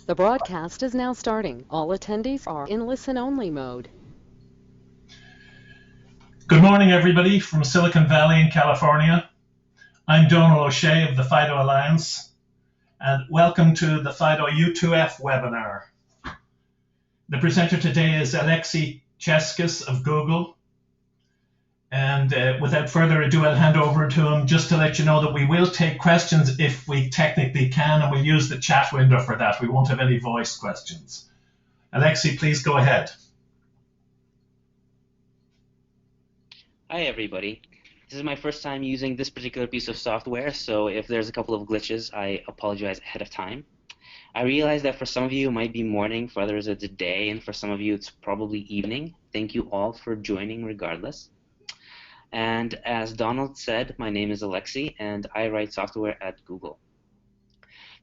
The broadcast is now starting. All attendees are in listen-only mode. Good morning, everybody, from Silicon Valley in California. I'm Donald O'Shea of the FIDO Alliance, and welcome to the FIDO U2F webinar. The presenter today is Alexei Czeskis of Google. And without further ado, I'll hand over to him just to let you know that we will take questions if we technically can, and we'll use the chat window for that. We won't have any voice questions. Alexei, please go ahead. Hi everybody. This is my first time using this particular piece of software, so if there's a couple of glitches, I apologize ahead of time. I realize that for some of you it might be morning, for others it's a day, and for some of you it's probably evening. Thank you all for joining regardless. And as Donald said, my name is Alexei and I write software at Google.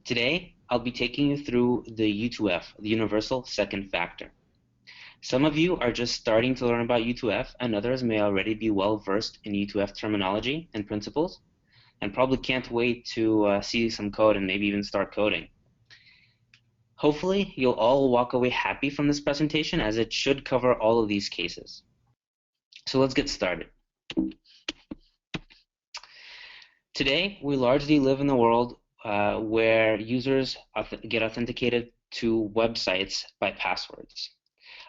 Today I'll be taking you through the U2F, the Universal Second Factor. Some of you are just starting to learn about U2F, and others may already be well versed in U2F terminology and principles, and probably can't wait to see some code and maybe even start coding. Hopefully, you'll all walk away happy from this presentation, as it should cover all of these cases. So let's get started. Today, we largely live in a world where users get authenticated to websites by passwords.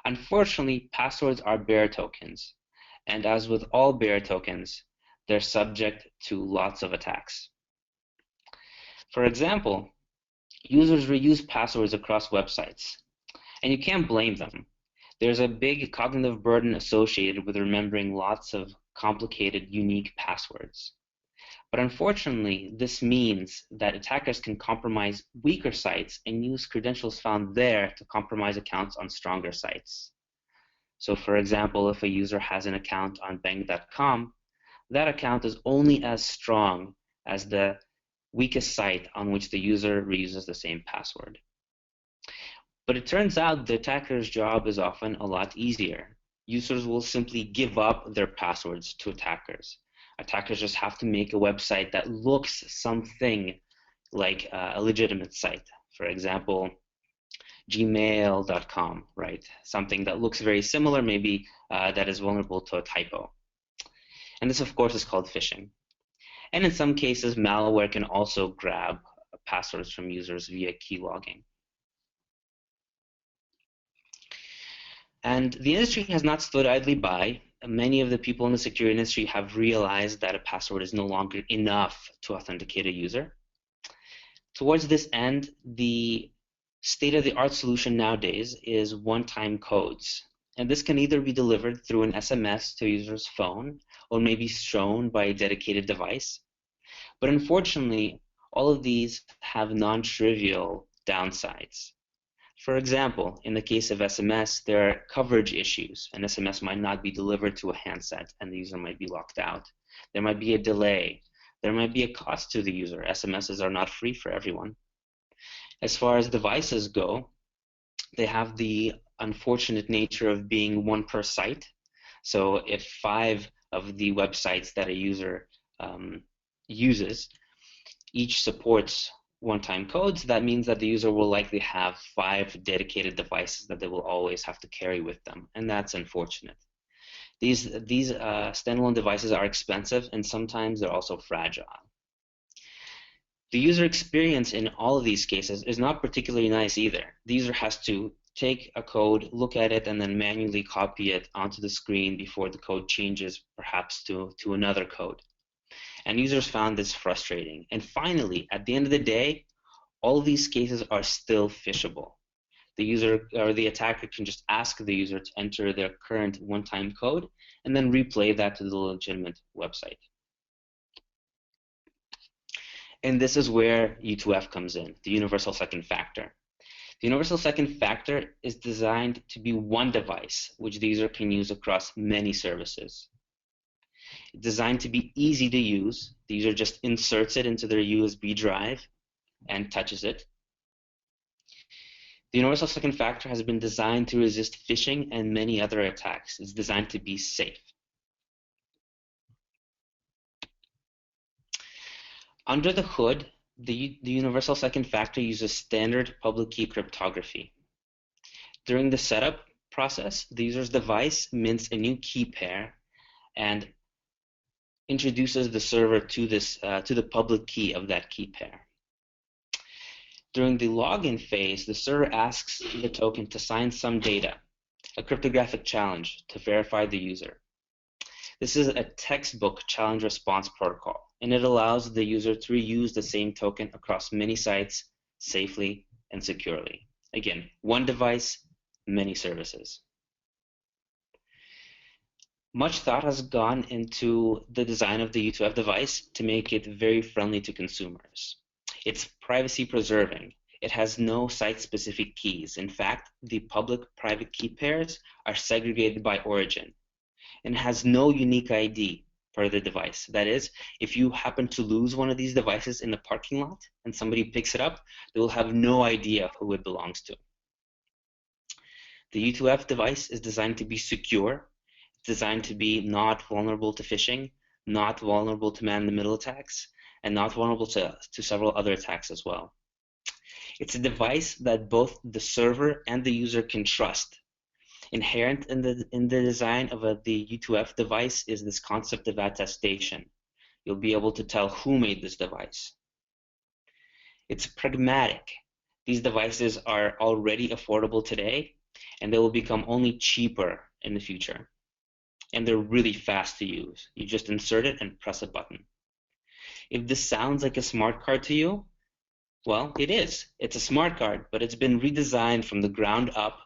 Unfortunately, passwords are bearer tokens, and as with all bearer tokens, they're subject to lots of attacks. For example, users reuse passwords across websites, and you can't blame them. There's a big cognitive burden associated with remembering lots of complicated, unique passwords. But unfortunately, this means that attackers can compromise weaker sites and use credentials found there to compromise accounts on stronger sites. So for example, if a user has an account on bank.com, that account is only as strong as the weakest site on which the user reuses the same password. But it turns out the attacker's job is often a lot easier. Users will simply give up their passwords to attackers. Attackers just have to make a website that looks something like a legitimate site. For example, gmail.com, right? Something that looks very similar, maybe that is vulnerable to a typo. And this, of course, is called phishing. And in some cases, malware can also grab passwords from users via keylogging. And the industry has not stood idly by. Many of the people in the security industry have realized that a password is no longer enough to authenticate a user. Towards this end, the state-of-the-art solution nowadays is one-time codes. And this can either be delivered through an SMS to a user's phone or maybe shown by a dedicated device. But unfortunately, all of these have non-trivial downsides. For example, in the case of SMS, there are coverage issues. An SMS might not be delivered to a handset, and the user might be locked out. There might be a delay. There might be a cost to the user. SMSs are not free for everyone. As far as devices go, they have the unfortunate nature of being one per site. So if 5 of the websites that a user uses, each supports one-time codes, that means that the user will likely have 5 dedicated devices that they will always have to carry with them, and that's unfortunate. These standalone devices are expensive, and sometimes they're also fragile. The user experience in all of these cases is not particularly nice either. The user has to take a code, look at it, and then manually copy it onto the screen before the code changes perhaps to another code. And users found this frustrating. And finally, at the end of the day, all of these cases are still phishable. The user or the attacker can just ask the user to enter their current one-time code and then replay that to the legitimate website. And this is where U2F comes in, the universal second factor. The universal second factor is designed to be one device, which the user can use across many services. It's designed to be easy to use. The user just inserts it into their USB drive and touches it. The universal second factor has been designed to resist phishing and many other attacks. It's designed to be safe. Under the hood, The universal second factor uses standard public key cryptography. During the setup process, the user's device mints a new key pair and introduces the server to the public key of that key pair. During the login phase, the server asks the token to sign some data, a cryptographic challenge to verify the user. This is a textbook challenge response protocol, and it allows the user to reuse the same token across many sites safely and securely. Again, one device, many services. Much thought has gone into the design of the U2F device to make it very friendly to consumers. It's privacy preserving. It has no site-specific keys. In fact, the public-private key pairs are segregated by origin and has no unique ID for the device. That is, if you happen to lose one of these devices in the parking lot and somebody picks it up, they will have no idea who it belongs to. The U2F device is designed to be secure, designed to be not vulnerable to phishing, not vulnerable to man-in-the-middle attacks, and not vulnerable to several other attacks as well. It's a device that both the server and the user can trust. Inherent in the design of the U2F device is this concept of attestation. You'll be able to tell who made this device. It's pragmatic. These devices are already affordable today, and they will become only cheaper in the future. And they're really fast to use. You just insert it and press a button. If this sounds like a smart card to you, well, it is. It's a smart card, but it's been redesigned from the ground up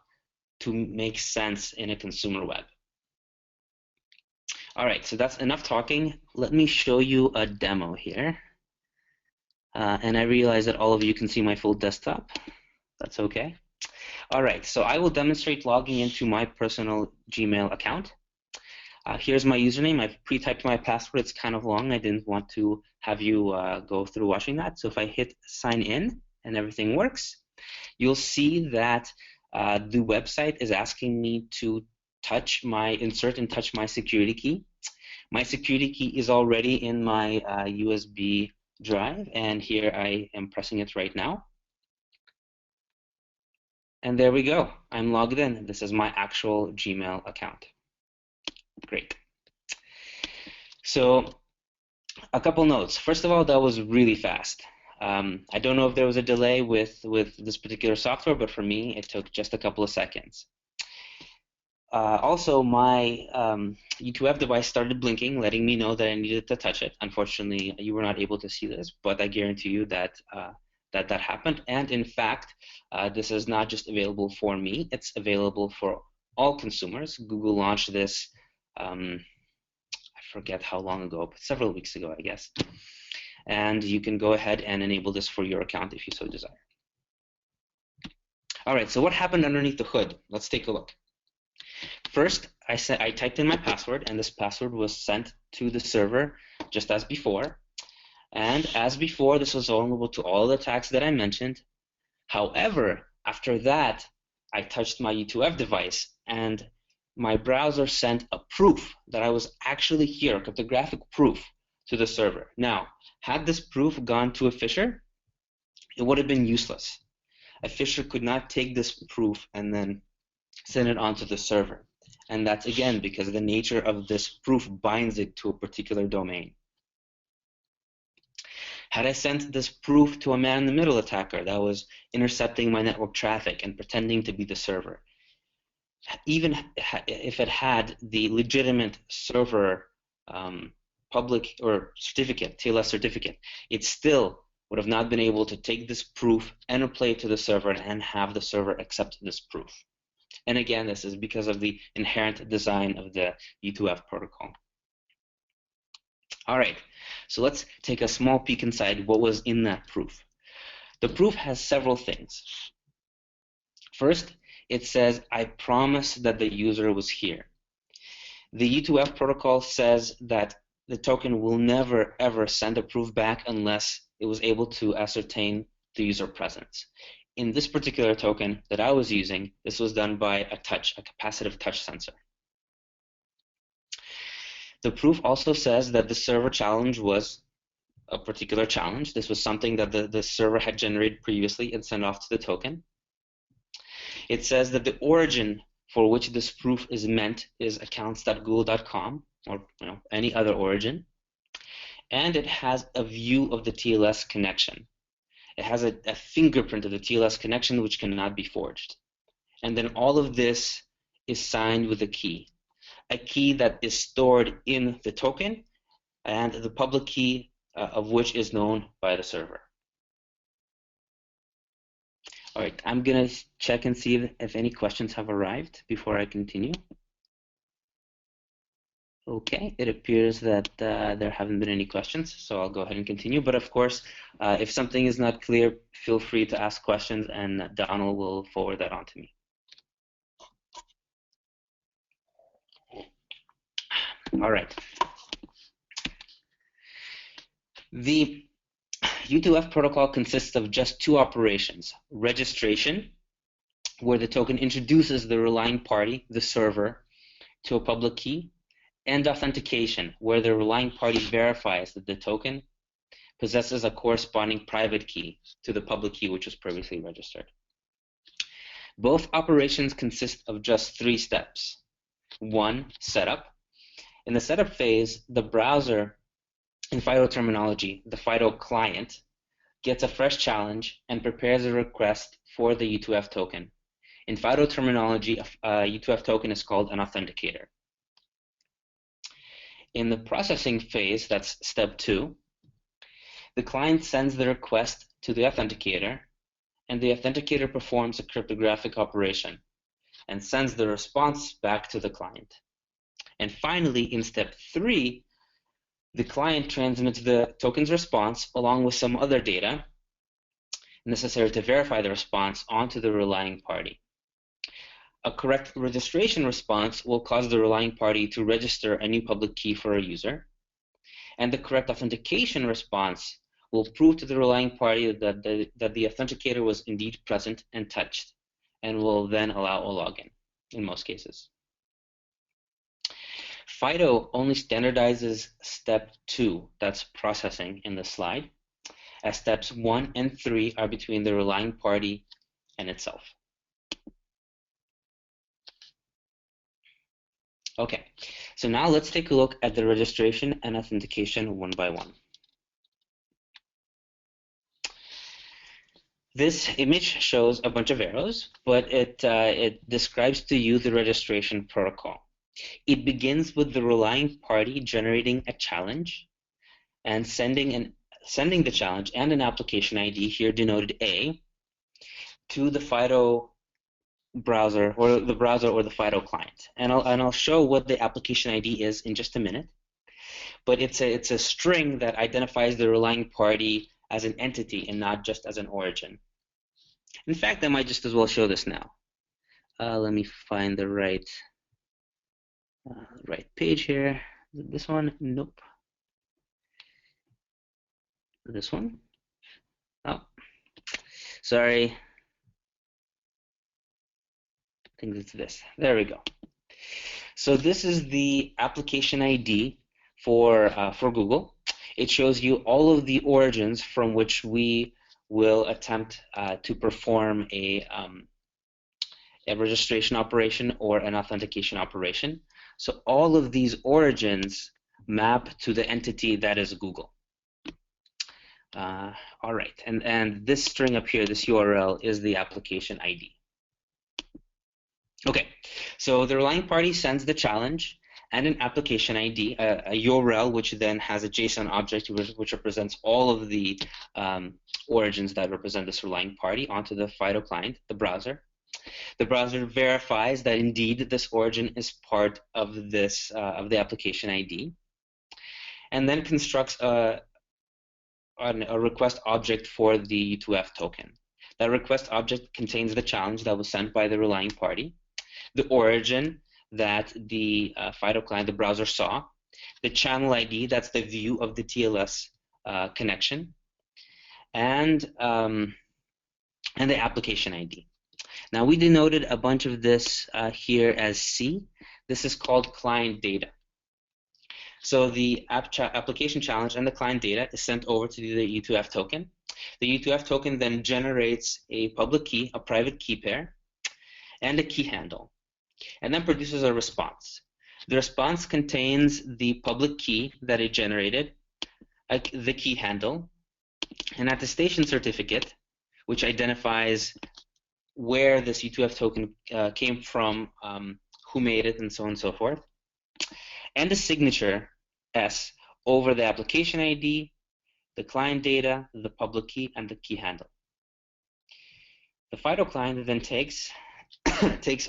to make sense in a consumer web. All right, so that's enough talking. Let me show you a demo here. And I realize that all of you can see my full desktop. That's okay. All right, so I will demonstrate logging into my personal Gmail account. Here's my username. I've pre-typed my password. It's kind of long. I didn't want to have you go through watching that. So if I hit sign in and everything works, you'll see that the website is asking me to insert and touch my security key. My security key is already in my USB drive, and here I am pressing it right now. And there we go. I'm logged in. This is my actual Gmail account. Great. So a couple notes. First of all, that was really fast. I don't know if there was a delay with this particular software, but for me, it took just a couple of seconds. Also, my U2F device started blinking, letting me know that I needed to touch it. Unfortunately, you were not able to see this, but I guarantee you that that happened. And in fact, this is not just available for me, it's available for all consumers. Google launched this, I forget how long ago, but several weeks ago, I guess. And you can go ahead and enable this for your account if you so desire. All right, so what happened underneath the hood? Let's take a look. First, I typed in my password, and this password was sent to the server just as before. And as before, this was vulnerable to all the attacks that I mentioned. However, after that, I touched my U2F device, and my browser sent a proof that I was actually here, a cryptographic proof, to the server. Now, had this proof gone to a phisher, it would have been useless. A phisher could not take this proof and then send it onto the server. And that's, again, because the nature of this proof binds it to a particular domain. Had I sent this proof to a man-in-the-middle attacker that was intercepting my network traffic and pretending to be the server, even if it had the legitimate server public or certificate, TLS certificate, it still would have not been able to take this proof and replay it to the server and have the server accept this proof. And again, this is because of the inherent design of the U2F protocol. All right, so let's take a small peek inside what was in that proof. The proof has several things. First, it says, I promise that the user was here. The U2F protocol says that the token will never, ever send a proof back unless it was able to ascertain the user presence. In this particular token that I was using, this was done by a capacitive touch sensor. The proof also says that the server challenge was a particular challenge. This was something that the server had generated previously and sent off to the token. It says that the origin for which this proof is meant is accounts.google.com or any other origin. And it has a view of the TLS connection. It has a fingerprint of the TLS connection which cannot be forged. And then all of this is signed with a key that is stored in the token, and the public key of which is known by the server. All right, I'm going to check and see if any questions have arrived before I continue. Okay, it appears that there haven't been any questions, so I'll go ahead and continue. But of course, if something is not clear, feel free to ask questions, and Donald will forward that on to me. All right. The U2F protocol consists of just two operations: registration, where the token introduces the relying party, the server, to a public key, and authentication, where the relying party verifies that the token possesses a corresponding private key to the public key which was previously registered. Both operations consist of just 3 steps. 1, setup. In the setup phase, the browser, in FIDO terminology, the FIDO client, gets a fresh challenge and prepares a request for the U2F token. In FIDO terminology, a U2F token is called an authenticator. In the processing phase, that's step 2, the client sends the request to the authenticator, and the authenticator performs a cryptographic operation and sends the response back to the client. And finally, in step 3, the client transmits the token's response along with some other data necessary to verify the response onto the relying party. A correct registration response will cause the relying party to register a new public key for a user, and the correct authentication response will prove to the relying party that the authenticator was indeed present and touched, and will then allow a login in most cases. FIDO only standardizes step 2, that's processing, in the slide, as steps 1 and 3 are between the relying party and itself. Okay, so now let's take a look at the registration and authentication one by one. This image shows a bunch of arrows, but it describes to you the registration protocol. It begins with the relying party generating a challenge and sending the challenge and an application ID, here denoted A, to the FIDO browser or the FIDO client. And I'll show what the application ID is in just a minute. But it's a string that identifies the relying party as an entity and not just as an origin. In fact, I might just as well show this now. Let me find the right page here. Is it this one? Nope. This one? Oh, sorry. I think it's this. There we go. So this is the application ID for Google. It shows you all of the origins from which we will attempt to perform a registration operation or an authentication operation. So all of these origins map to the entity that is Google. All right, and this string up here, this URL, is the application ID. Okay, so the relying party sends the challenge and an application ID, a URL, which then has a JSON object which represents all of the origins that represent this relying party onto the FIDO client, the browser. The browser verifies that indeed this origin is part of this of the application ID, and then constructs a request object for the U2F token. That request object contains the challenge that was sent by the relying party, the origin that the FIDO client, the browser, saw, the channel ID, that's the view of the TLS connection, and the application ID. Now, we denoted a bunch of this here as C. This is called client data. So the application challenge and the client data is sent over to the U2F token. The U2F token then generates a public key, a private key pair, and a key handle, and then produces a response. The response contains the public key that it generated, the key handle, an attestation certificate, which identifies where this U2F token came from, who made it, and so on and so forth, and a signature S over the application ID, the client data, the public key, and the key handle. The FIDO client then takes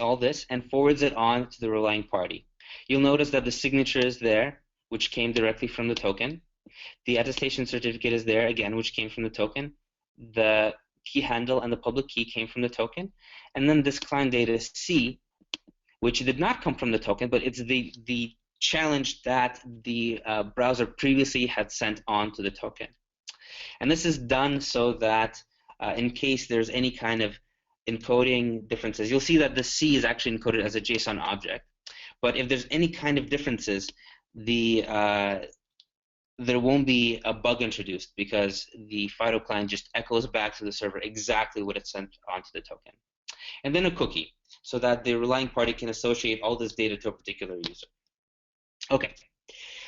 all this and forwards it on to the relying party. You'll notice that the signature is there, which came directly from the token. The attestation certificate is there, again, which came from the token. The key handle and the public key came from the token. And then this client data C, which did not come from the token, but it's the challenge that the browser previously had sent on to the token. And this is done so that in case there's any kind of encoding differences, you'll see that the C is actually encoded as a JSON object. But if there's any kind of differences, there won't be a bug introduced because the FIDO client just echoes back to the server exactly what it sent onto the token. And then a cookie, so that the relying party can associate all this data to a particular user. Okay,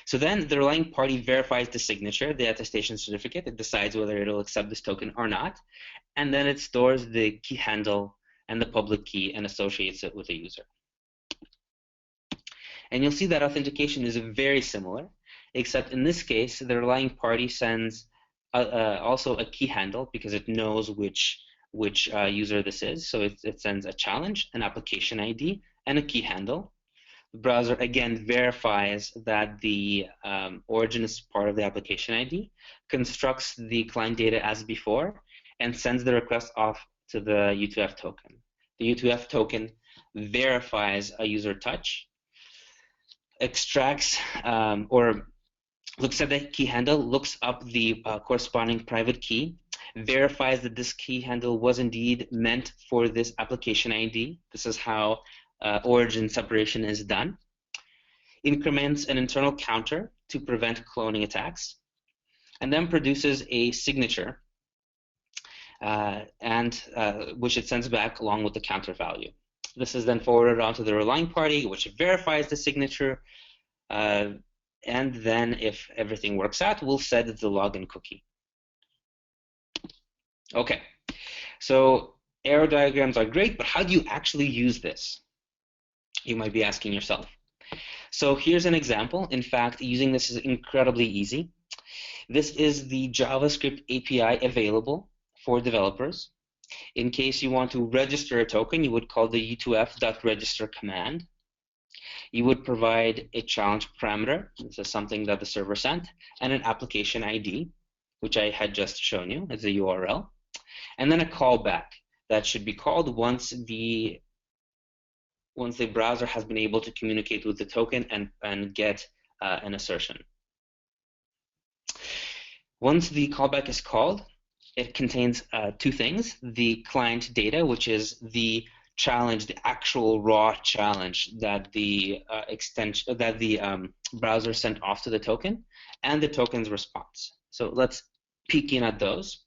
so then the relying party verifies the signature, the attestation certificate. It decides whether it'll accept this token or not. And then it stores the key handle and the public key and associates it with a user. And you'll see that authentication is very similar, except in this case, the relying party sends also a key handle because it knows which user this is. So it sends a challenge, an application ID, and a key handle. The browser again verifies that the origin is part of the application ID, constructs the client data as before, and sends the request off to the U2F token. The U2F token verifies a user touch, extracts or looks at the key handle, looks up the corresponding private key, verifies that this key handle was indeed meant for this application ID. This is how origin separation is done. Increments an internal counter to prevent cloning attacks, and then produces a signature, which it sends back along with the counter value. This is then forwarded on to the relying party, which verifies the signature, and then if everything works out, we'll set the login cookie. Okay, so arrow diagrams are great, but how do you actually use this? You might be asking yourself. So here's an example. In fact, using this is incredibly easy. This is the JavaScript API available for developers. In case you want to register a token, you would call the U2F.register command. You would provide a challenge parameter. This is something that the server sent, and an application ID, which I had just shown you as a URL, and then a callback that should be called once the browser has been able to communicate with the token and get an assertion. Once the callback is called, it contains two things: the client data, which is the challenge, the actual raw challenge that the browser sent off to the token, and the token's response. So let's peek in at those.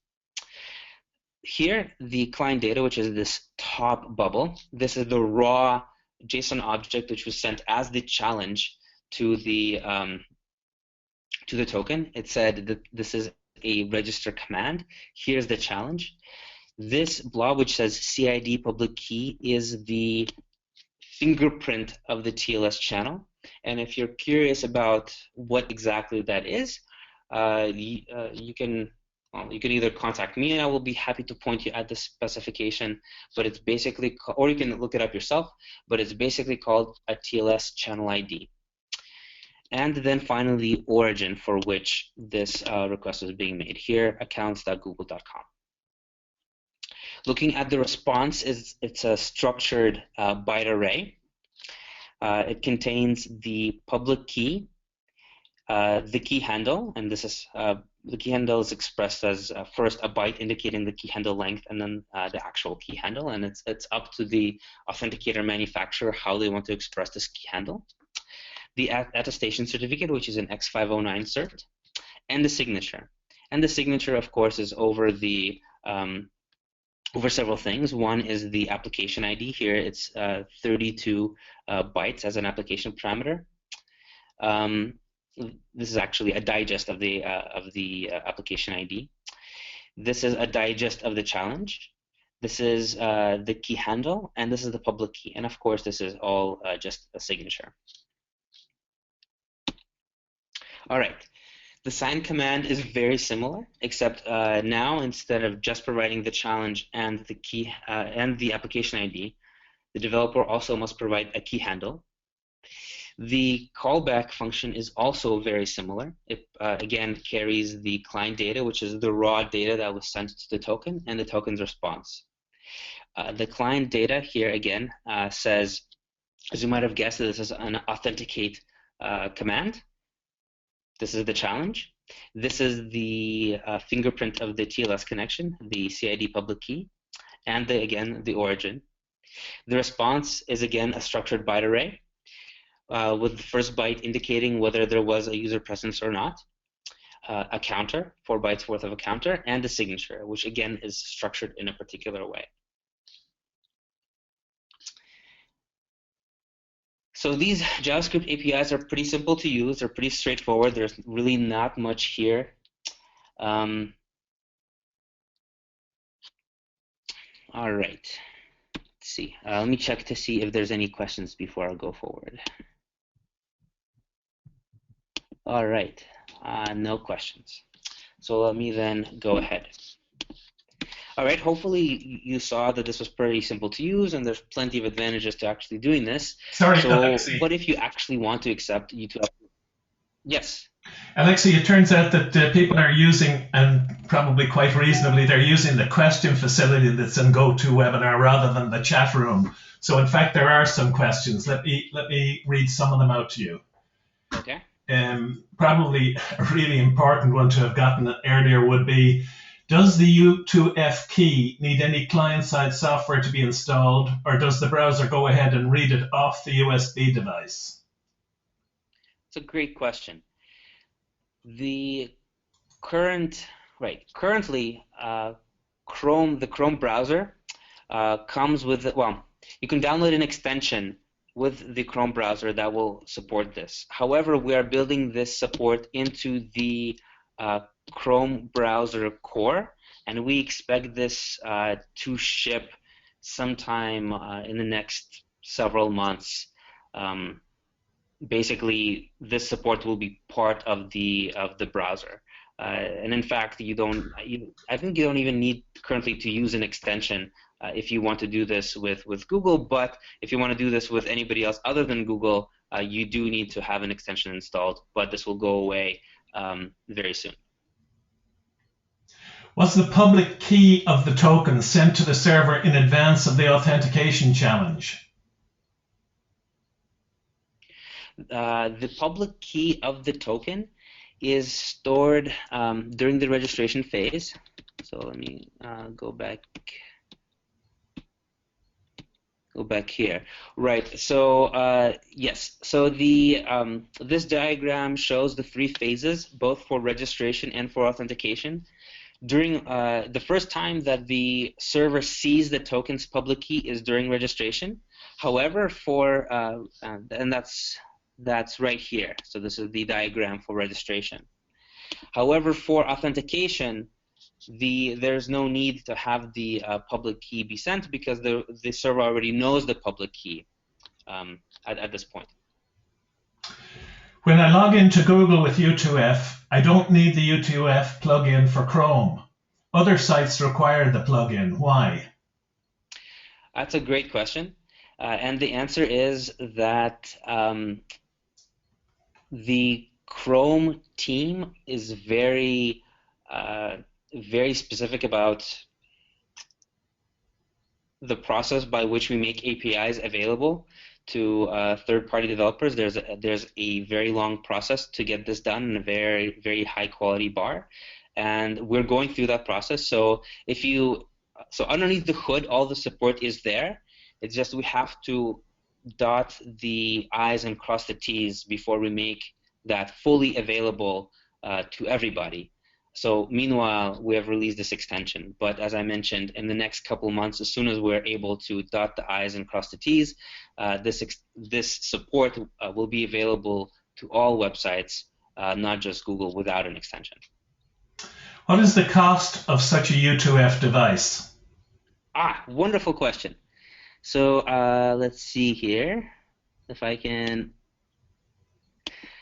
Here, the client data, which is this top bubble, this is the raw JSON object which was sent as the challenge to the token. It said that this is a register command. Here's the challenge. This blob, which says CID public key, is the fingerprint of the TLS channel. And if you're curious about what exactly that is, you can either contact me and I will be happy to point you at the specification, but it's basically, or you can look it up yourself, but it's basically called a TLS channel ID. And then finally, origin for which this request is being made. Here, accounts.google.com. Looking at the response, it's a structured byte array. It contains the public key, the key handle, and this is the key handle is expressed as first a byte indicating the key handle length, and then the actual key handle, and it's up to the authenticator manufacturer how they want to express this key handle. the attestation certificate, which is an X509 cert, and the signature. And the signature, of course, is over the over several things. One is the application ID. Here it's 32 bytes as an application parameter. This is actually a digest of the application ID. This is a digest of the challenge. This is the key handle, and this is the public key. And of course, this is all just a signature. All right. The sign command is very similar, except now instead of just providing the challenge and the key and the application ID, the developer also must provide a key handle. The callback function is also very similar. It again carries the client data, which is the raw data that was sent to the token, and the token's response. The client data here again says, as you might have guessed, this is an authenticate command. This is the challenge. This is the fingerprint of the TLS connection, the CID public key, and again the origin. The response is again a structured byte array, with the first byte indicating whether there was a user presence or not, a counter, 4 bytes worth of a counter, and the signature, which again is structured in a particular way. So these JavaScript APIs are pretty simple to use. They're pretty straightforward. There's really not much here. All right. Let's see. Let me check to see if there's any questions before I go forward. All right. No questions. So let me then go ahead. All right, hopefully you saw that this was pretty simple to use, and there's plenty of advantages to actually doing this. Sorry, so Alexei. What if you actually want to accept U2F? Yes. Alexei, it turns out that people are using, and probably quite reasonably, they're using the question facility that's in GoToWebinar rather than the chat room. So in fact, there are some questions. Let me read some of them out to you. Okay. Probably a really important one to have gotten earlier would be, does the U2F key need any client-side software to be installed, or does the browser go ahead and read it off the USB device? It's a great question. The currently the Chrome browser comes with, well, you can download an extension with the Chrome browser that will support this. However, we are building this support into the Chrome browser core, and we expect this to ship sometime in the next several months. Basically, this support will be part of the browser, and in fact, I think you don't even need currently to use an extension if you want to do this with Google. But if you want to do this with anybody else other than Google, you do need to have an extension installed. But this will go away very soon. Was the public key of the token sent to the server in advance of the authentication challenge? The public key of the token is stored during the registration phase. So let me go back here. Right. So yes. So the this diagram shows the 3 phases, both for registration and for authentication. During the first time that the server sees the token's public key is during registration. However, for and that's right here. So this is the diagram for registration. However, for authentication, there's no need to have the public key be sent because the server already knows the public key at this point. When I log into Google with U2F, I don't need the U2F plugin for Chrome. Other sites require the plugin. Why? That's a great question. And the answer is that the Chrome team is very specific about the process by which we make APIs available to third-party developers. There's a very long process to get this done in a very, very high-quality bar, and we're going through that process. So underneath the hood, all the support is there. It's just we have to dot the I's and cross the T's before we make that fully available to everybody. So meanwhile, we have released this extension. But as I mentioned, in the next couple of months, as soon as we're able to dot the I's and cross the T's, this support will be available to all websites, not just Google, without an extension. What is the cost of such a U2F device? Wonderful question. So let's see here if I can.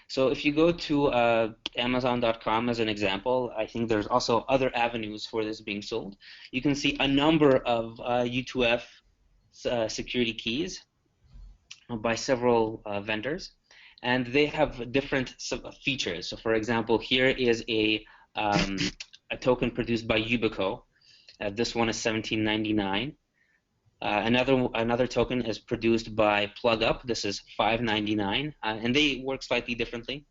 So if you go to Amazon.com as an example, I think there's also other avenues for this being sold. You can see a number of U2F security keys by several vendors, and they have different features. So for example, here is a token produced by Yubico. This one is $17.99. Another token is produced by PlugUp. This is $5.99, and they work slightly differently.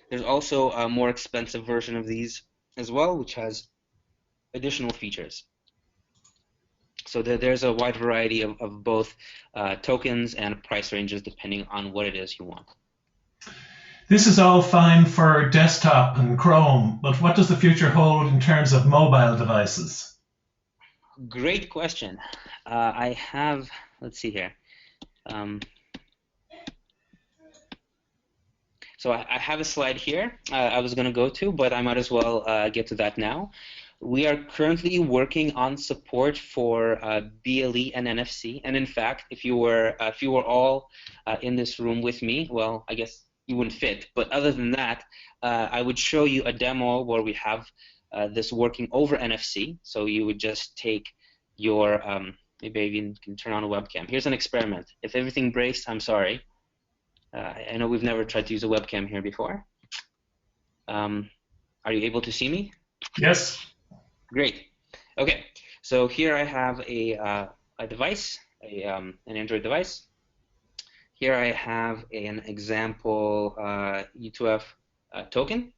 There's also a more expensive version of these as well, which has additional features. So there's a wide variety of both tokens and price ranges depending on what it is you want. This is all fine for desktop and Chrome, but what does the future hold in terms of mobile devices? Great question. I have, let's see here. So I have a slide here I was going to go to, but I might as well get to that now. We are currently working on support for BLE and NFC, and in fact, if you were all in this room with me, well, I guess you wouldn't fit. But other than that, I would show you a demo where we have this working over NFC. So you would just take your maybe you can turn on a webcam. Here's an experiment. If everything breaks, I'm sorry. I know we've never tried to use a webcam here before. Are you able to see me? Yes. Great. Okay. So here I have a device, an Android device. Here I have an example U2F token,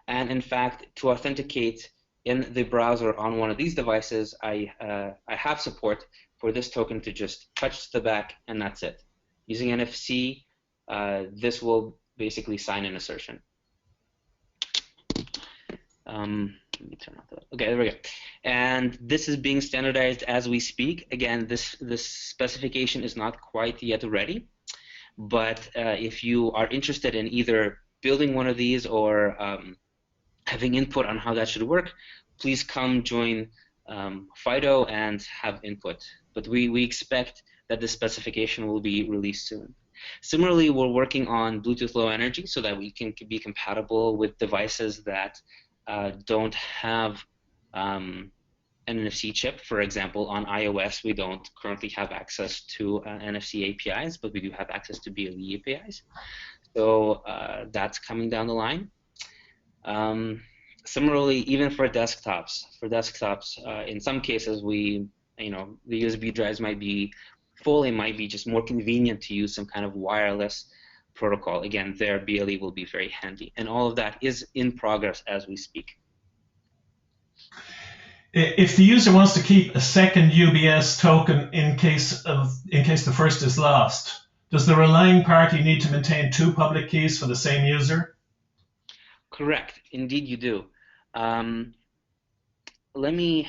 and in fact, to authenticate in the browser on one of these devices, I have support for this token to just touch the back, and that's it. Using NFC, this will basically sign an assertion. Let me turn off that. Okay, there we go. And this is being standardized as we speak. Again, this specification is not quite yet ready, but if you are interested in either building one of these or having input on how that should work, please come join FIDO and have input. But we expect that the specification will be released soon. Similarly, we're working on Bluetooth Low Energy so that we can be compatible with devices that don't have an NFC chip. For example, on iOS, we don't currently have access to NFC APIs, but we do have access to BLE APIs. So that's coming down the line. Similarly, even for desktops, in some cases, the USB drives might be full. It might be just more convenient to use some kind of wireless protocol. Again, their BLE will be very handy, and all of that is in progress as we speak. If the user wants to keep a second UBS token in case the first is lost, does the relying party need to maintain two public keys for the same user? Correct. Indeed, you do. Let me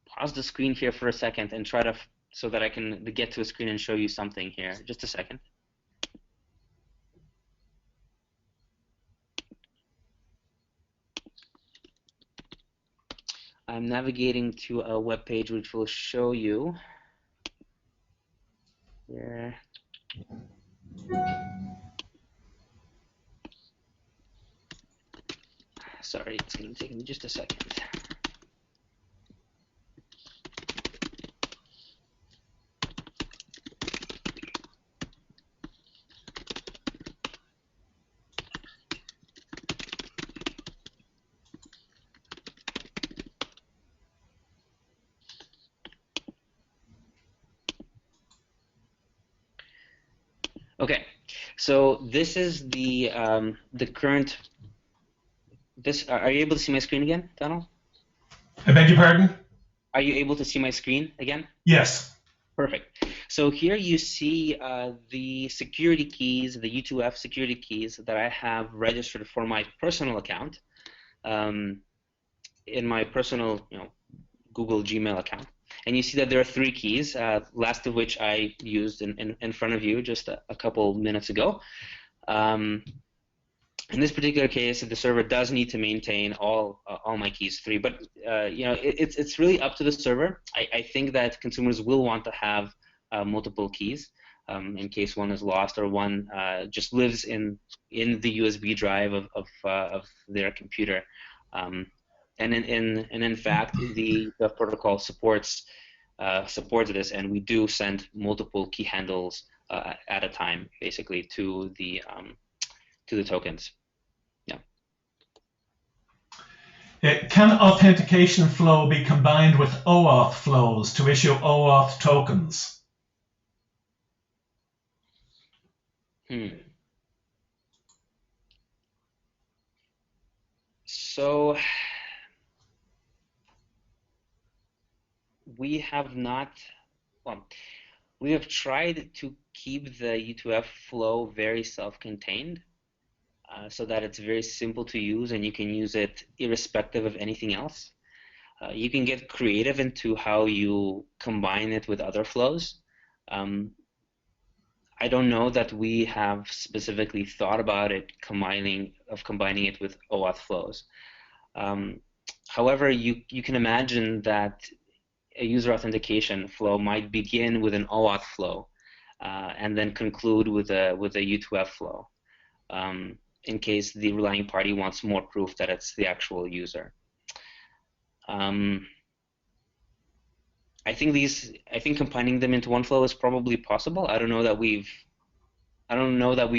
pause the screen here for a second and try to so that I can get to a screen and show you something here. Just a second. I'm navigating to a web page which will show you here. Sorry, it's going to take me just a second. Okay, so this is the current. Are you able to see my screen again, Donald? I beg your pardon? Are you able to see my screen again? Yes. Perfect. So here you see the security keys, the U2F security keys that I have registered for my personal account in my personal, Google Gmail account. And you see that there are 3 keys, last of which I used in front of you just a couple minutes ago. In this particular case, the server does need to maintain all my keys 3, but it's really up to the server. I think that consumers will want to have multiple keys in case one is lost or one just lives in the USB drive of their computer. And in fact, the protocol supports this, and we do send multiple key handles at a time, basically, to the tokens. Can authentication flow be combined with OAuth flows to issue OAuth tokens? So we have not, we have tried to keep the U2F flow very self-contained so that it's very simple to use and you can use it irrespective of anything else. You can get creative into how you combine it with other flows. I don't know that we have specifically thought about it combining it with OAuth flows. However, you can imagine that a user authentication flow might begin with an OAuth flow and then conclude with a U2F flow in case the relying party wants more proof that it's the actual user. I think combining them into one flow is probably possible. I don't know that we've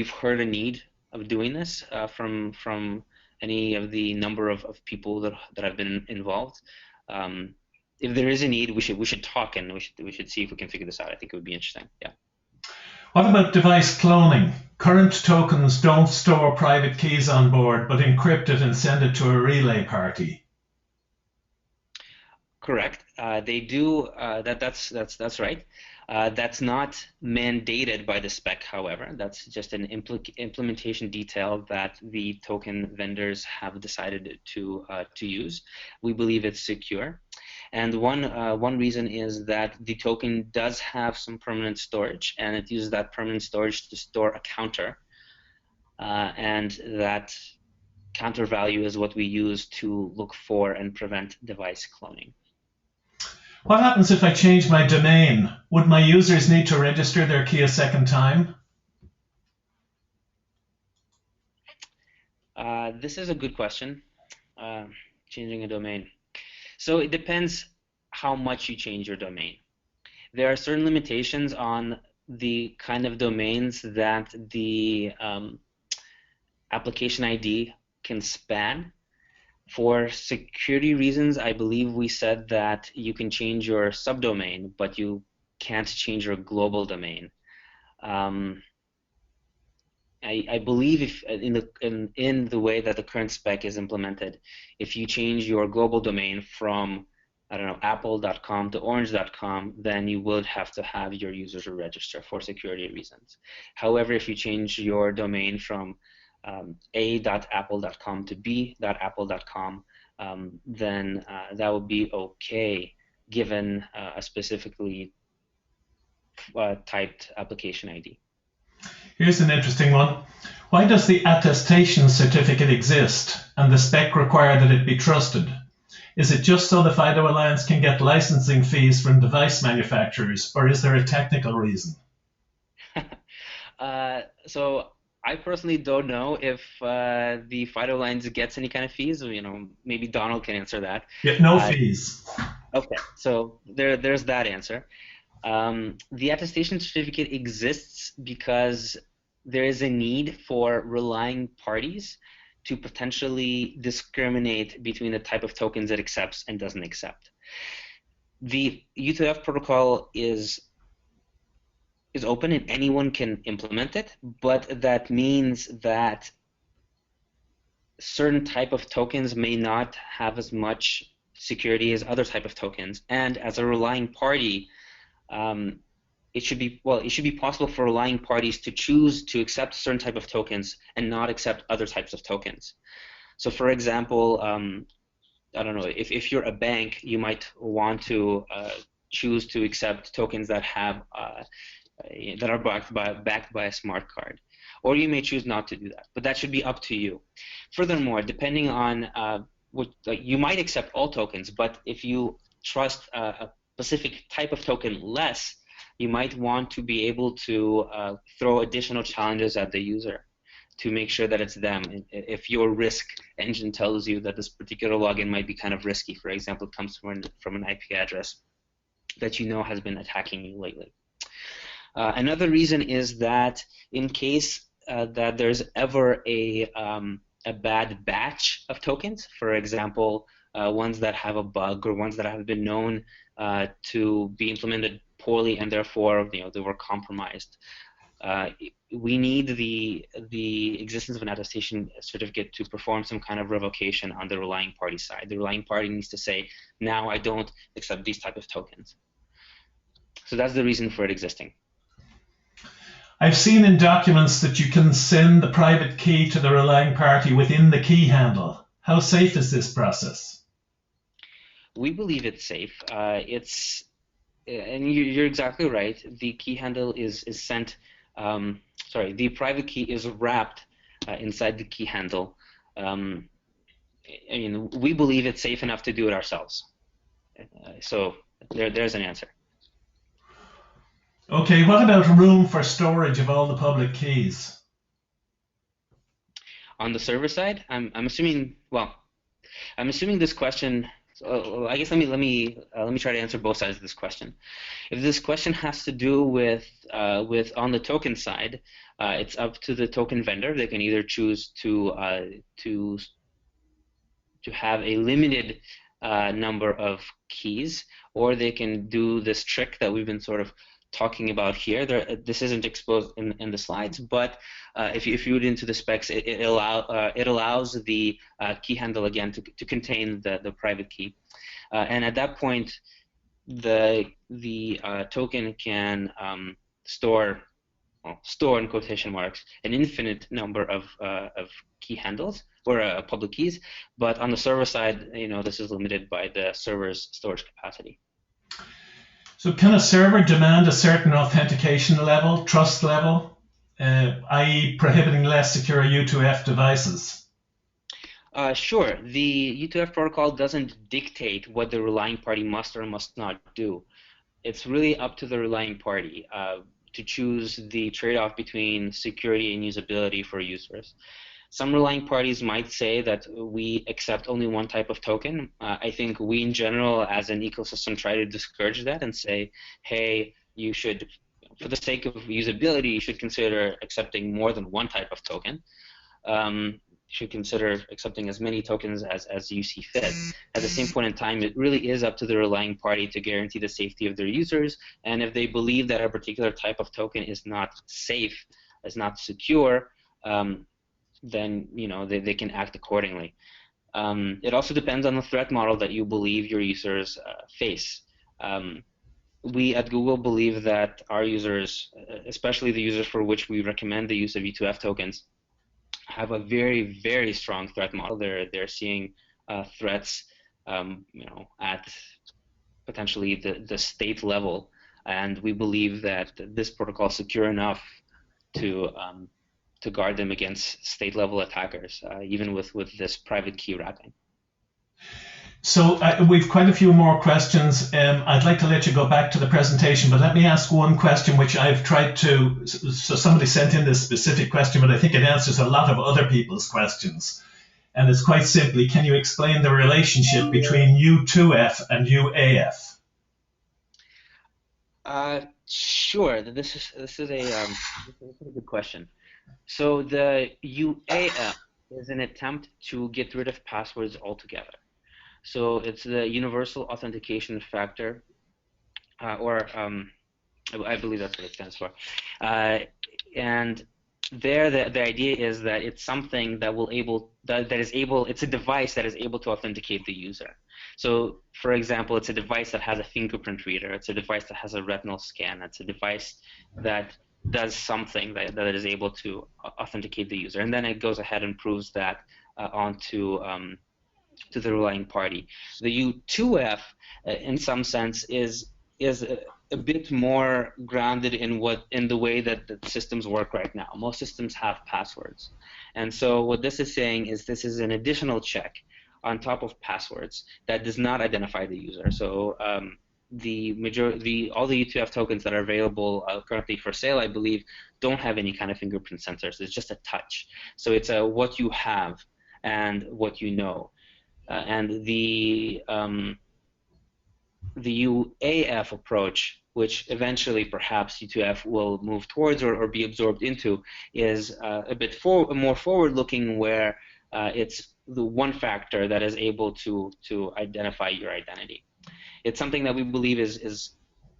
heard a need of doing this from any of the number of people that have been involved. If there is a need, we should talk and we should see if we can figure this out. I think it would be interesting. Yeah. What about device cloning? Current tokens don't store private keys on board, but encrypt it and send it to a relay party. Correct. They do. That's right. That's not mandated by the spec, however. That's just an implementation detail that the token vendors have decided to use. We believe it's secure. And one reason is that the token does have some permanent storage, and it uses that permanent storage to store a counter, and that counter value is what we use to look for and prevent device cloning. What happens if I change my domain? Would my users need to register their key a second time? This is a good question, changing a domain. So it depends how much you change your domain. There are certain limitations on the kind of domains that the application ID can span. For security reasons, I believe we said that you can change your subdomain, but you can't change your global domain. I believe if in the way that the current spec is implemented, if you change your global domain from, I don't know, apple.com to orange.com, then you would have to have your users register for security reasons. However, if you change your domain from a.apple.com to b.apple.com, then that would be okay given a specifically typed application ID. Here's an interesting one. Why does the attestation certificate exist and the spec require that it be trusted? Is it just so the FIDO Alliance can get licensing fees from device manufacturers, or is there a technical reason? So I personally don't know if the FIDO Alliance gets any kind of fees. Maybe Donald can answer that. Yeah, no fees. Okay, so there's that answer. The attestation certificate exists because there is a need for relying parties to potentially discriminate between the type of tokens it accepts and doesn't accept. The U2F protocol is open and anyone can implement it, but that means that certain type of tokens may not have as much security as other type of tokens, and as a relying party, it should be possible for relying parties to choose to accept certain type of tokens and not accept other types of tokens. So, for example, I don't know, if you're a bank, you might want to choose to accept tokens that have that are backed by a smart card, or you may choose not to do that. But that should be up to you. Furthermore, depending on you might accept all tokens, but if you trust a specific type of token less, you might want to be able to throw additional challenges at the user to make sure that it's them. If your risk engine tells you that this particular login might be kind of risky, for example, it comes from an IP address that you know has been attacking you lately. Another reason is that in case that there's ever a bad batch of tokens, for example, ones that have a bug or ones that have been known to be implemented poorly and therefore they were compromised, we need the existence of an attestation certificate to perform some kind of revocation on the relying party side. The relying party needs to say, now I don't accept these type of tokens. So that's the reason for it existing. I've seen in documents that you can send the private key to the relying party within the key handle. How safe is this process? We believe it's safe. And you're exactly right. The key handle is sent. The private key is wrapped inside the key handle. We believe it's safe enough to do it ourselves. So there's an answer. Okay, what about room for storage of all the public keys? On the server side, I'm assuming this question. I guess let me try to answer both sides of this question. If this question has to do with on the token side, it's up to the token vendor. They can either choose to have a limited number of keys, or they can do this trick that we've been sort of talking about here. This isn't exposed in the slides, but if you read into the specs, it allows the key handle again to contain the private key, and at that point, the token can store in quotation marks an infinite number of key handles or public keys. But on the server side, this is limited by the server's storage capacity. So can a server demand a certain authentication level, trust level, i.e. prohibiting less secure U2F devices? Sure. The U2F protocol doesn't dictate what the relying party must or must not do. It's really up to the relying party to choose the trade-off between security and usability for users. Some relying parties might say that we accept only one type of token. I think we, in general, as an ecosystem, try to discourage that and say, hey, you should, for the sake of usability, you should consider accepting more than one type of token. You should consider accepting as many tokens as you see fit. At the same point in time, it really is up to the relying party to guarantee the safety of their users. And if they believe that a particular type of token is not safe, is not secure, then they can act accordingly. It also depends on the threat model that you believe your users face. We at Google believe that our users, especially the users for which we recommend the use of U2F tokens, have a very, very strong threat model. They're seeing threats, at potentially the state level, and we believe that this protocol is secure enough to guard them against state-level attackers, even with this private key wrapping. So we've quite a few more questions. I'd like to let you go back to the presentation, but let me ask one question which I've tried to, so somebody sent in this specific question, but I think it answers a lot of other people's questions. And it's quite simply, can you explain the relationship between U2F and UAF? Sure. This is a good question. So the UAF is an attempt to get rid of passwords altogether. So it's the Universal Authentication Factor, I believe that's what it stands for. And there, the idea is that it's something that it's a device that is able to authenticate the user. So, for example, it's a device that has a fingerprint reader. It's a device that has a retinal scan. It's a device that does something that is able to authenticate the user, and then it goes ahead and proves that onto to the relying party. The U2F, in some sense, is a bit more grounded in the way that the systems work right now. Most systems have passwords, and so what this is saying is this is an additional check on top of passwords that does not identify the user. So all the U2F tokens that are available currently for sale, I believe, don't have any kind of fingerprint sensors. It's just a touch. So it's what you have and what you know. And the UAF approach, which eventually perhaps U2F will move towards or be absorbed into, is a bit more forward-looking, where it's the one factor that is able to identify your identity. It's something that we believe is it's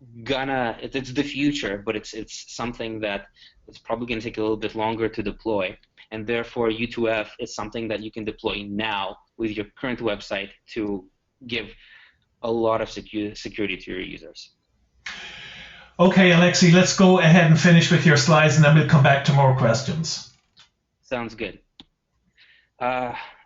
the future, but it's something that it's probably going to take a little bit longer to deploy, and therefore U2F is something that you can deploy now with your current website to give a lot of security to your users. Okay, Alexei, let's go ahead and finish with your slides, and then we'll come back to more questions. Sounds good.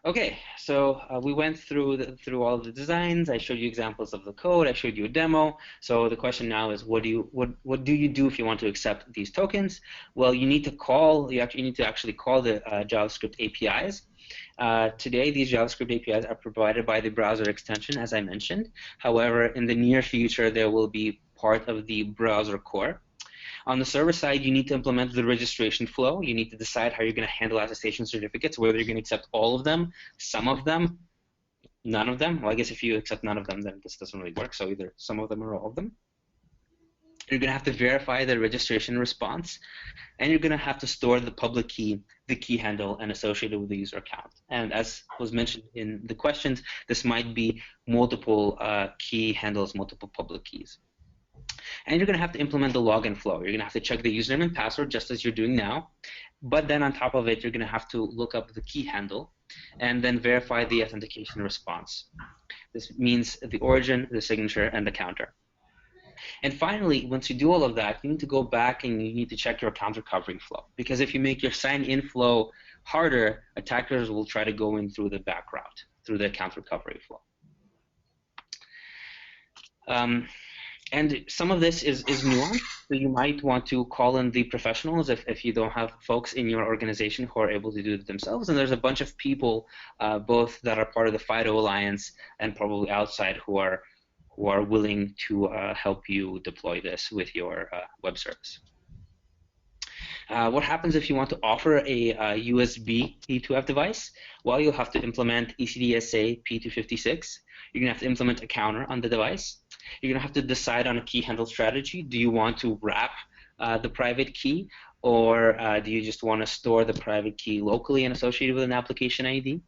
Okay, so we went through all of the designs. I showed you examples of the code. I showed you a demo. So the question now is, what do you do if you want to accept these tokens? Well, you need to actually call the JavaScript APIs. Today, these JavaScript APIs are provided by the browser extension, as I mentioned. However, in the near future, they will be part of the browser core. On the server side, you need to implement the registration flow. You need to decide how you're going to handle attestation certificates, whether you're going to accept all of them, some of them, none of them. Well, I guess if you accept none of them, then this doesn't really work. So either some of them or all of them. You're going to have to verify the registration response, and you're going to have to store the public key, the key handle, and associated with the user account. And as was mentioned in the questions, this might be multiple key handles, multiple public keys. And you're going to have to implement the login flow. You're going to have to check the username and password just as you're doing now. But then on top of it, you're going to have to look up the key handle and then verify the authentication response. This means the origin, the signature, and the counter. And finally, once you do all of that, you need to go back and you need to check your account recovery flow. Because if you make your sign-in flow harder, attackers will try to go in through the back route, through the account recovery flow. And some of this is nuanced, so you might want to call in the professionals if you don't have folks in your organization who are able to do it themselves. And there's a bunch of people, both that are part of the FIDO Alliance and probably outside, who are willing to help you deploy this with your web service. What happens if you want to offer a USB U2F device? Well, you'll have to implement ECDSA P256. You're going to have to implement a counter on the device. You're going to have to decide on a key handle strategy. Do you want to wrap the private key, or do you just want to store the private key locally and associated with an application ID?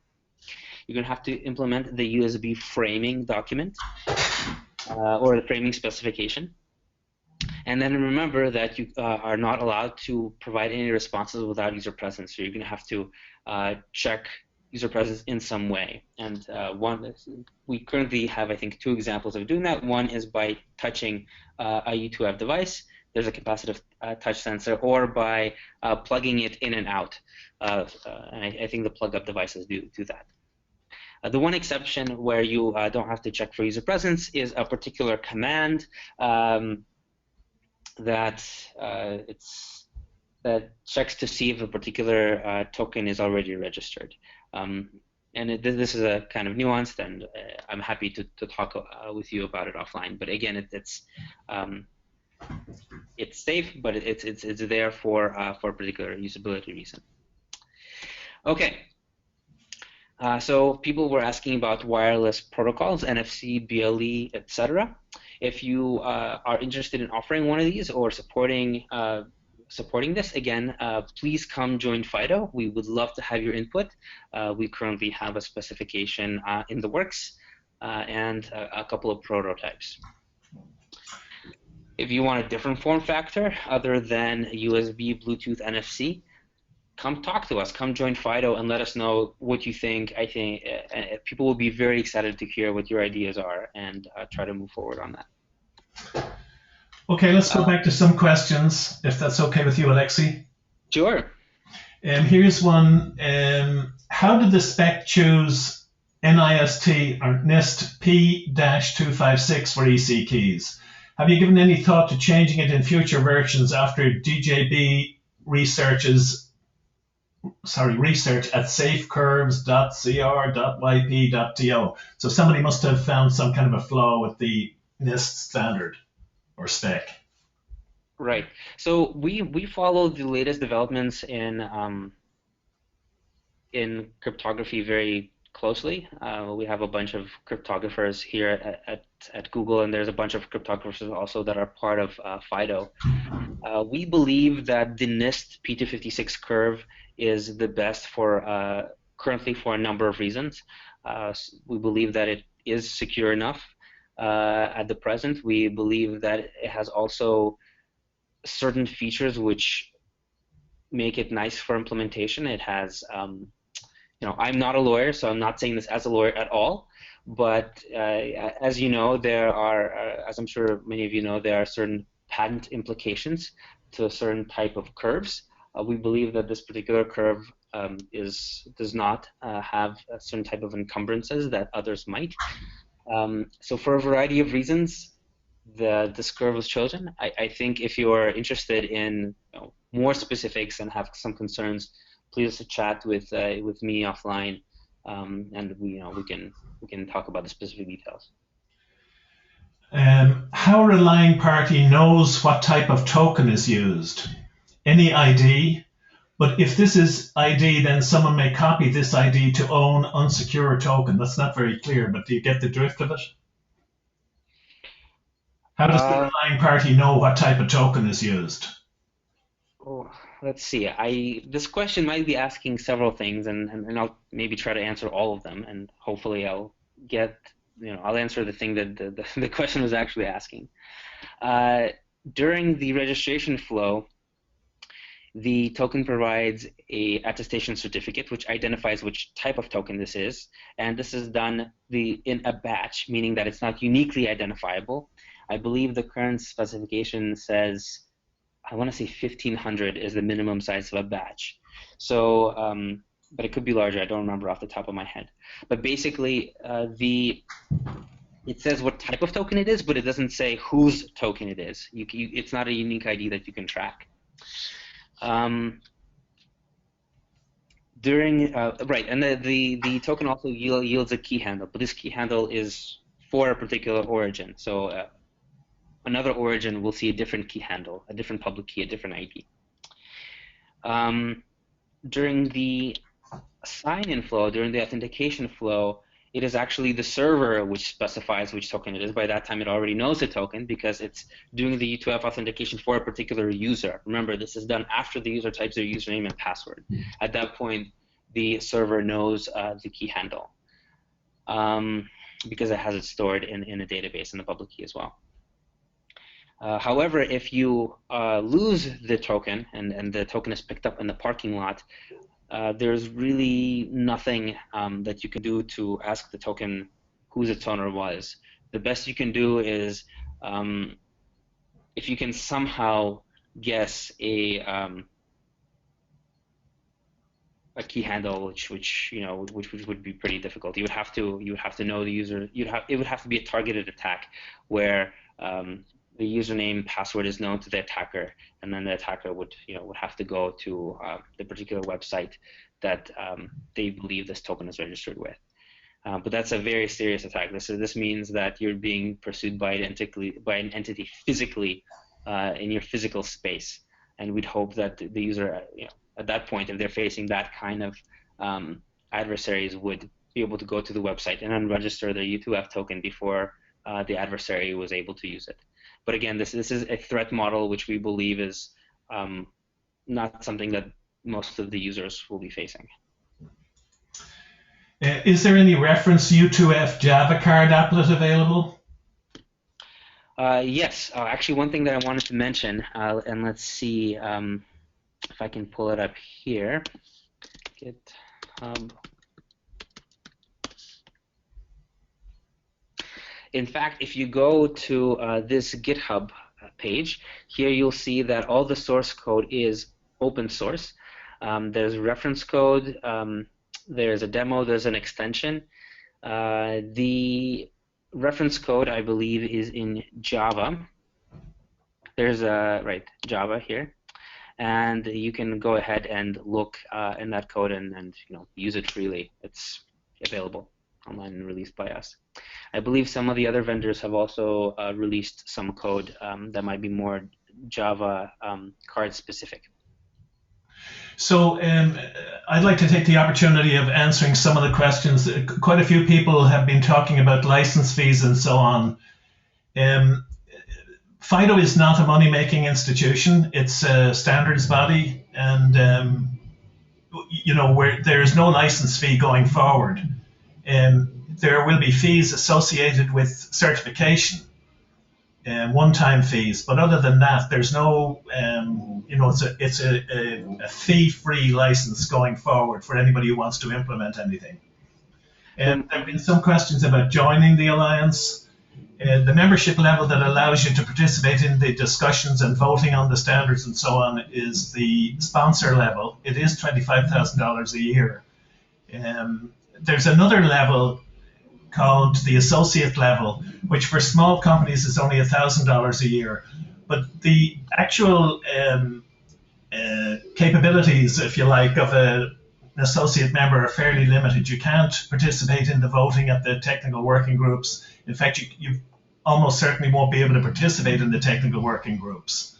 You're going to have to implement the USB framing document or the framing specification. And then remember that you are not allowed to provide any responses without user presence. So you're going to have to check user presence in some way. And we currently have, I think, 2 examples of doing that. One is by touching a U2F device. There's a capacitive touch sensor, or by plugging it in and out. And I think the plug-up devices do that. The one exception where you don't have to check for user presence is a particular command that checks to see if a particular token is already registered. And this is a kind of nuanced, and I'm happy to talk with you about it offline. But again, it's safe, but it's there for a particular usability reason. Okay. So people were asking about wireless protocols, NFC, BLE, etc. If you are interested in offering one of these or supporting this, again, please come join FIDO. We would love to have your input. We currently have a specification in the works and a couple of prototypes. If you want a different form factor other than USB, Bluetooth, NFC, come talk to us. Come join FIDO and let us know what you think. I think people will be very excited to hear what your ideas are and try to move forward on that. Okay, let's go back to some questions, if that's okay with you, Alexei. Sure. Here's one. How did the spec choose NIST or NIST P-256 for EC keys? Have you given any thought to changing it in future versions after DJB research at safecurves.cr.yp.to? So somebody must have found some kind of a flaw with the NIST standard or spec. Right. So we follow the latest developments in cryptography very closely. We have a bunch of cryptographers here at Google, and there's a bunch of cryptographers also that are part of FIDO. We believe that the NIST P256 curve is the best for currently for a number of reasons. We believe that it is secure enough at the present. We believe that it has also certain features which make it nice for implementation. It has I'm not a lawyer, so I'm not saying this as a lawyer at all, but as you know, there are, as I'm sure many of you know, there are certain patent implications to a certain type of curves. We believe that this particular curve does not have a certain type of encumbrances that others might. So for a variety of reasons, this curve was chosen. I think if you're interested in more specifics and have some concerns, please chat with me offline, and we can talk about the specific details. How a relying party knows what type of token is used? Any ID? But if this is ID, then someone may copy this ID to own unsecured token. That's not very clear, but do you get the drift of it? How does the relying party know what type of token is used? Let's see. This question might be asking several things, and I'll maybe try to answer all of them, and hopefully I'll answer the thing that the question was actually asking. During the registration flow, the token provides a attestation certificate which identifies which type of token this is, and this is done in a batch, meaning that it's not uniquely identifiable. I believe the current specification says, I want to say 1,500 is the minimum size of a batch. So, but it could be larger. I don't remember off the top of my head. But basically, it says what type of token it is, but it doesn't say whose token it is. It's not a unique ID that you can track. And the token also yields a key handle, but this key handle is for a particular origin. So another origin will see a different key handle, a different public key, a different ID. During the sign-in flow, during the authentication flow, it is actually the server which specifies which token it is. By that time, it already knows the token because it's doing the U2F authentication for a particular user. Remember, this is done after the user types their username and password. At that point, the server knows the key handle because it has it stored in a database in the public key as well. However, if you lose the token and the token is picked up in the parking lot, there's really nothing that you can do to ask the token whose its owner was. The best you can do is if you can somehow guess a key handle, which would be pretty difficult. You would have to know the user. It would have to be a targeted attack where the username password is known to the attacker, and then the attacker would have to go to the particular website that they believe this token is registered with. But that's a very serious attack. This means that you're being pursued by an entity physically in your physical space, and we'd hope that the user, at that point, if they're facing that kind of adversaries, would be able to go to the website and unregister their U2F token before the adversary was able to use it. But again, this is a threat model which we believe is not something that most of the users will be facing. Is there any reference U2F Java card applet available? Yes. Actually, one thing that I wanted to mention, and let's see. if I can pull it up here, GitHub. In fact, if you go to this GitHub page, here you'll see that all the source code is open source. There's reference code, there's a demo, there's an extension. The reference code, I believe, is in Java. There's Java here, and you can go ahead and look in that code and use it freely. It's available online and released by us. I believe some of the other vendors have also released some code that might be more Java card specific. So I'd like to take the opportunity of answering some of the questions. Quite a few people have been talking about license fees and so on. FIDO is not a money-making institution. It's a standards body, and where there is no license fee going forward. There will be fees associated with certification, one-time fees, but other than that, there's no, it's a fee-free license going forward for anybody who wants to implement anything. There have been some questions about joining the Alliance. The membership level that allows you to participate in the discussions and voting on the standards and so on is the sponsor level. It is $25,000 a year. There's another level called the associate level, which for small companies is only $1,000 a year. But the actual capabilities, if you like, of an associate member are fairly limited. You can't participate in the voting at the technical working groups. In fact, you almost certainly won't be able to participate in the technical working groups.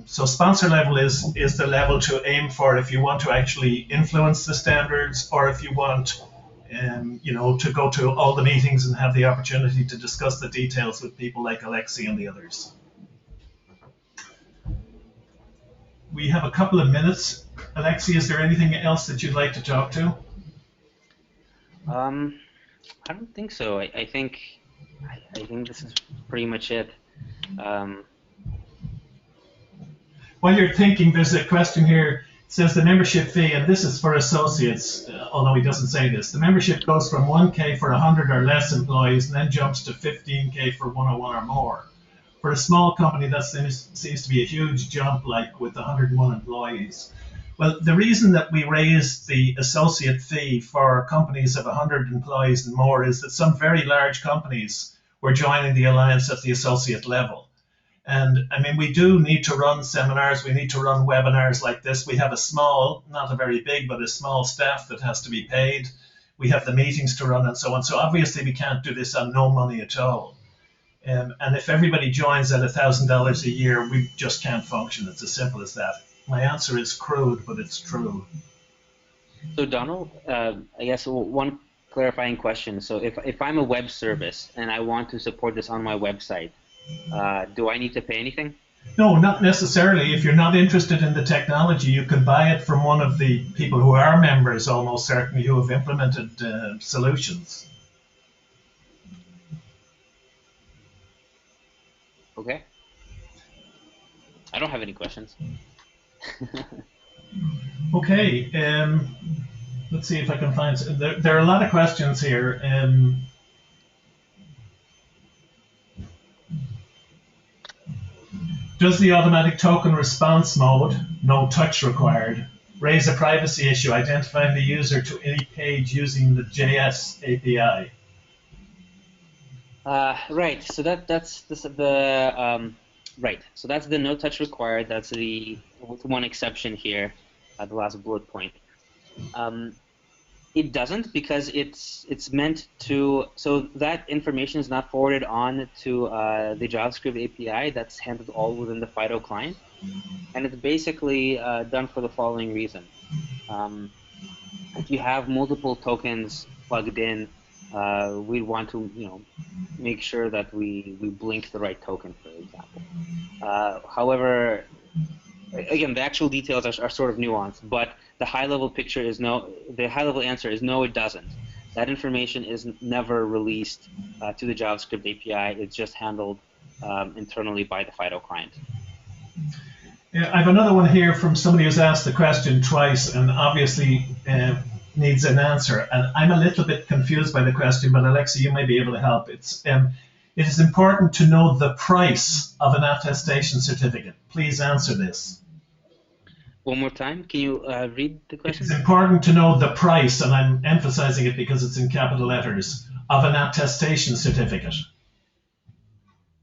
So sponsor level is the level to aim for if you want to actually influence the standards, or if you want to go to all the meetings and have the opportunity to discuss the details with people like Alexei and the others. We have a couple of minutes. Alexei, is there anything else that you'd like to talk to? I don't think so. I think this is pretty much it. While you're thinking, there's a question here. It says the membership fee, and this is for associates, although he doesn't say this. The membership goes from 1K for 100 or less employees and then jumps to 15K for 101 or more. For a small company, that seems to be a huge jump, like with 101 employees. Well, the reason that we raised the associate fee for companies of 100 employees and more is that some very large companies were joining the Alliance at the associate level. And I mean, we do need to run seminars, we need to run webinars like this. We have a small, not a very big, but a small staff that has to be paid. We have the meetings to run and so on. So obviously we can't do this on no money at all. And if everybody joins at $1,000 a year, we just can't function. It's as simple as that. My answer is crude, but it's true. So Donald, I guess one clarifying question. So if I'm a web service and I want to support this on my website, do I need to pay anything? No, not necessarily. If you're not interested in the technology, you can buy it from one of the people who are members, almost certainly, who have implemented solutions. Okay. I don't have any questions. Okay. Let's see if I can find. There are a lot of questions here. Does the automatic token response mode, no touch required, raise a privacy issue identifying the user to any page using the JS API? Right. So that's right. So that's the no touch required. That's with one exception here, the last bullet point. It doesn't, because it's meant to, so that information is not forwarded on to the JavaScript API. That's handled all within the FIDO client, and it's basically done for the following reason. If you have multiple tokens plugged in, we want to make sure that we blink the right token, for example. However, again, the actual details are sort of nuanced, but the high-level picture is no. The high-level answer is no, it doesn't. That information is never released to the JavaScript API. It's just handled internally by the FIDO client. Yeah, I have another one here from somebody who's asked the question twice and obviously needs an answer. And I'm a little bit confused by the question, but Alexei, you may be able to help. It is important to know the price of an attestation certificate. Please answer this. One more time, can you read the question? It's important to know the price, and I'm emphasizing it because it's in capital letters, of an attestation certificate.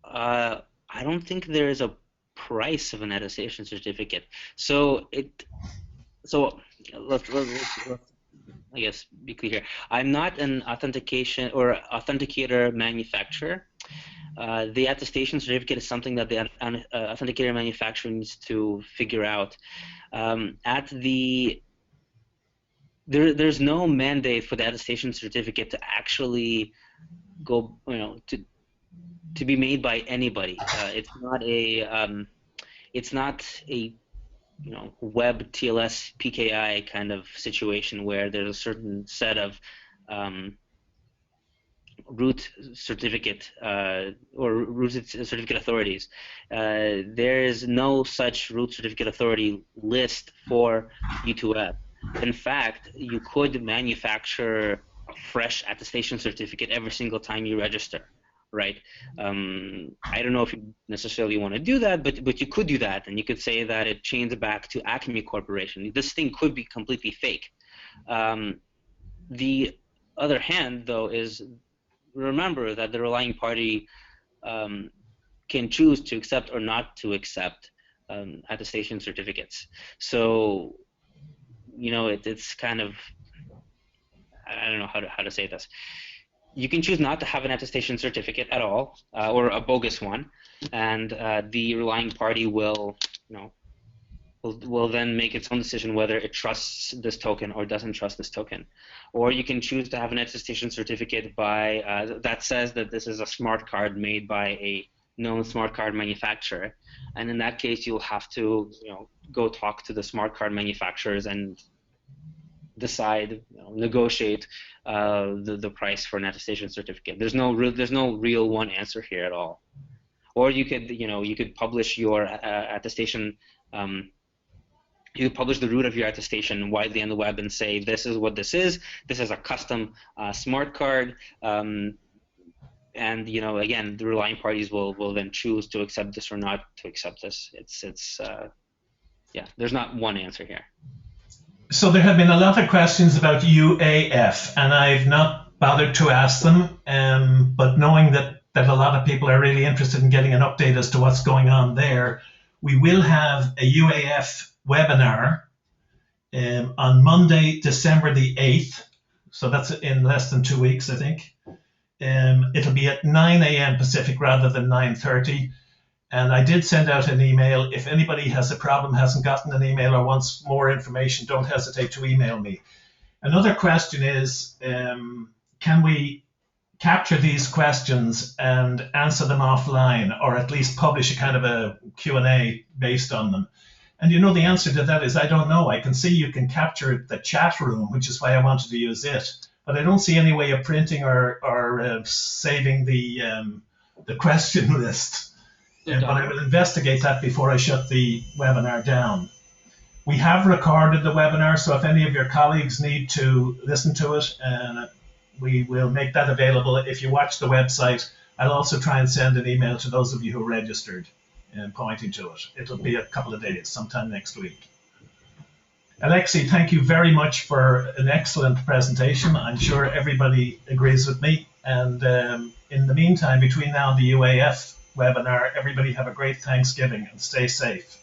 I don't think there is a price of an attestation certificate. So let's I guess be clear here. I'm not an authentication or authenticator manufacturer. The attestation certificate is something that the authenticator manufacturer needs to figure out. There's no mandate for the attestation certificate to actually go, to be made by anybody. It's not a web TLS PKI kind of situation where there's a certain set of root certificate or root certificate authorities. There is no such root certificate authority list for U2F. In fact, you could manufacture a fresh attestation certificate every single time you register, right? I don't know if you necessarily want to do that, but you could do that, and you could say that it chains back to Acme Corporation. This thing could be completely fake. The other hand, though, is remember that the relying party can choose to accept or not to accept attestation certificates. So, it's kind of, I don't know how to say this. You can choose not to have an attestation certificate at all, or a bogus one, and the relying party will then make its own decision whether it trusts this token or doesn't trust this token. Or you can choose to have an attestation certificate that says that this is a smart card made by a known smart card manufacturer, and in that case you'll have to go talk to the smart card manufacturers and decide, negotiate the price for an attestation certificate. There's no real one answer here at all. Or you could publish your attestation. You could publish the root of your attestation widely on the web and say, this is what this is. This is a custom smart card. And again, the relying parties will then choose to accept this or not to accept this. There's not one answer here. So there have been a lot of questions about UAF, and I've not bothered to ask them, but knowing that a lot of people are really interested in getting an update as to what's going on there, we will have a UAF webinar on Monday, December the 8th. So that's in less than 2 weeks, I think. It'll be at 9 a.m. Pacific rather than 9:30. And I did send out an email. If anybody has a problem, hasn't gotten an email, or wants more information, don't hesitate to email me. Another question is, can we capture these questions and answer them offline, or at least publish a kind of a Q&A based on them? And the answer to that is I don't know. I can see you can capture the chat room, which is why I wanted to use it. But I don't see any way of printing or saving the question list. But I will investigate that before I shut the webinar down. We have recorded the webinar, so if any of your colleagues need to listen to it, we will make that available. If you watch the website, I'll also try and send an email to those of you who registered and pointing to it. It'll be a couple of days, sometime next week. Alexei, thank you very much for an excellent presentation. I'm sure everybody agrees with me. And in the meantime, between now and the UAF webinar, everybody have a great Thanksgiving and stay safe.